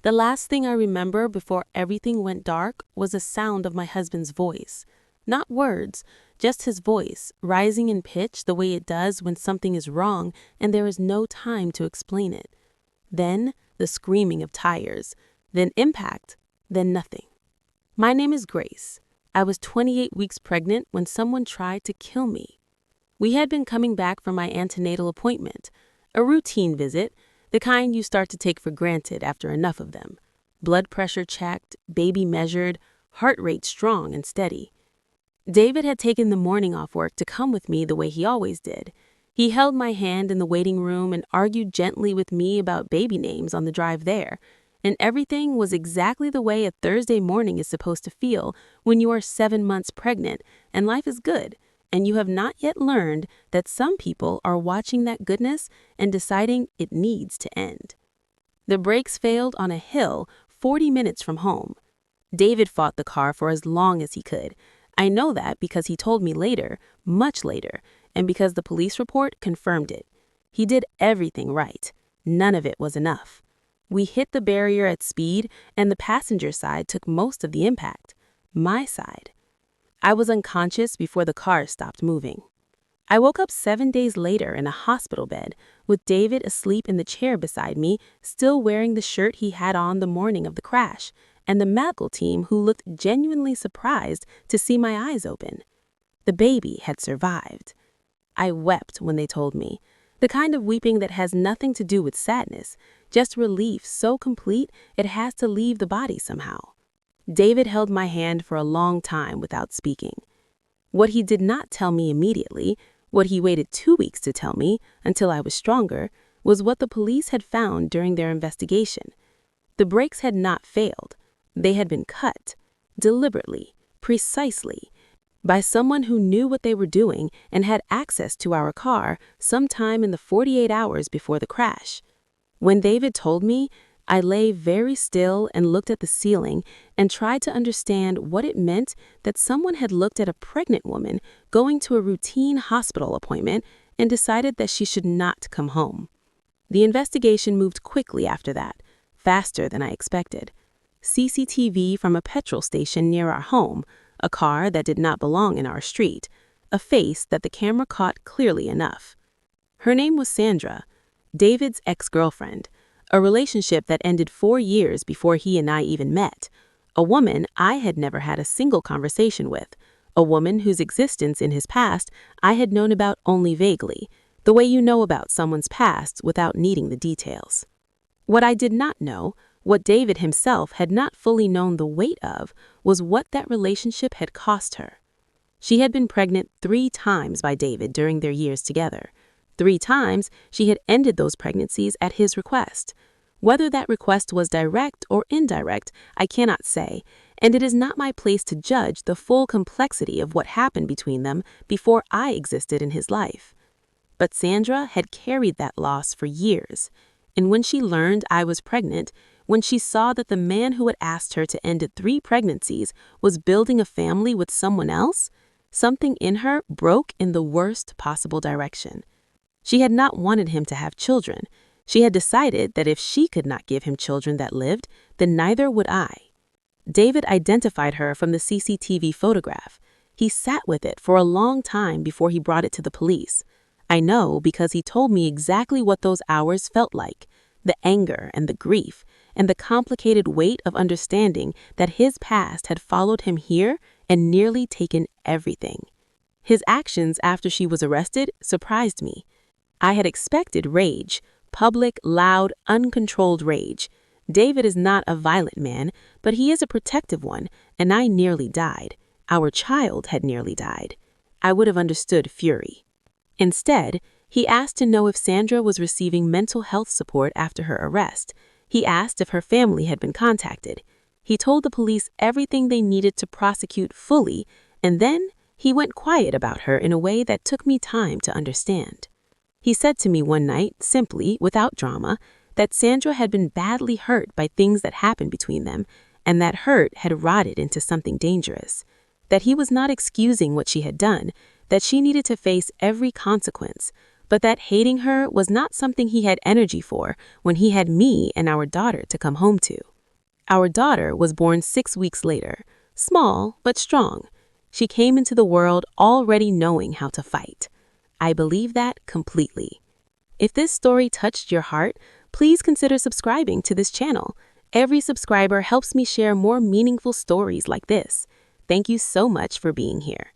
The last thing I remember before everything went dark was the sound of my husband's voice. Not words, just his voice, rising in pitch the way it does when something is wrong and there is no time to explain it. Then the screaming of tires, then impact, then nothing. My name is Grace. I was 28 weeks pregnant when someone tried to kill me. We had been coming back from my antenatal appointment, a routine visit, the kind you start to take for granted after enough of them. Blood pressure checked, baby measured, heart rate strong and steady. David had taken the morning off work to come with me the way he always did. He held my hand in the waiting room and argued gently with me about baby names on the drive there, and everything was exactly the way a Thursday morning is supposed to feel when you are 7 months pregnant and life is good, and you have not yet learned that some people are watching that goodness and deciding it needs to end. The brakes failed on a hill 40 minutes from home. David fought the car for as long as he could. I know that because he told me later, much later, and because the police report confirmed it. He did everything right. None of it was enough. We hit the barrier at speed, and the passenger side took most of the impact. My side. I was unconscious before the car stopped moving. I woke up 7 days later in a hospital bed, with David asleep in the chair beside me, still wearing the shirt he had on the morning of the crash, and the medical team who looked genuinely surprised to see my eyes open. The baby had survived. I wept when they told me, the kind of weeping that has nothing to do with sadness, just relief so complete it has to leave the body somehow. David held my hand for a long time without speaking. What he did not tell me immediately, what he waited 2 weeks to tell me until I was stronger, was what the police had found during their investigation. The brakes had not failed. They had been cut, deliberately, precisely, by someone who knew what they were doing and had access to our car sometime in the 48 hours before the crash. When David told me, I lay very still and looked at the ceiling and tried to understand what it meant that someone had looked at a pregnant woman going to a routine hospital appointment and decided that she should not come home. The investigation moved quickly after that, faster than I expected. CCTV from a petrol station near our home, a car that did not belong in our street, a face that the camera caught clearly enough. Her name was Sandra, David's ex-girlfriend, a relationship that ended 4 years before he and I even met, a woman I had never had a single conversation with, a woman whose existence in his past I had known about only vaguely, the way you know about someone's past without needing the details. What I did not know, what David himself had not fully known the weight of, was what that relationship had cost her. She had been pregnant 3 times by David during their years together. 3 times she had ended those pregnancies at his request. Whether that request was direct or indirect, I cannot say, and it is not my place to judge the full complexity of what happened between them before I existed in his life. But Sandra had carried that loss for years, and when she learned I was pregnant, when she saw that the man who had asked her to end 3 pregnancies was building a family with someone else, something in her broke in the worst possible direction. She had not wanted him to have children. She had decided that if she could not give him children that lived, then neither would I. David identified her from the CCTV photograph. He sat with it for a long time before he brought it to the police. I know because he told me exactly what those hours felt like, the anger and the grief, and the complicated weight of understanding that his past had followed him here and nearly taken everything. His actions after she was arrested surprised me. I had expected rage, public, loud, uncontrolled rage. David is not a violent man, but he is a protective one, and I nearly died. Our child had nearly died. I would have understood fury. Instead, he asked to know if Sandra was receiving mental health support after her arrest. He asked if her family had been contacted. He told the police everything they needed to prosecute fully, and then he went quiet about her in a way that took me time to understand. He said to me one night, simply, without drama, that Sandra had been badly hurt by things that happened between them, and that hurt had rotted into something dangerous. That he was not excusing what she had done, that she needed to face every consequence, but that hating her was not something he had energy for when he had me and our daughter to come home to. Our daughter was born 6 weeks later, small but strong. She came into the world already knowing how to fight. I believe that completely. If this story touched your heart, please consider subscribing to this channel. Every subscriber helps me share more meaningful stories like this. Thank you so much for being here.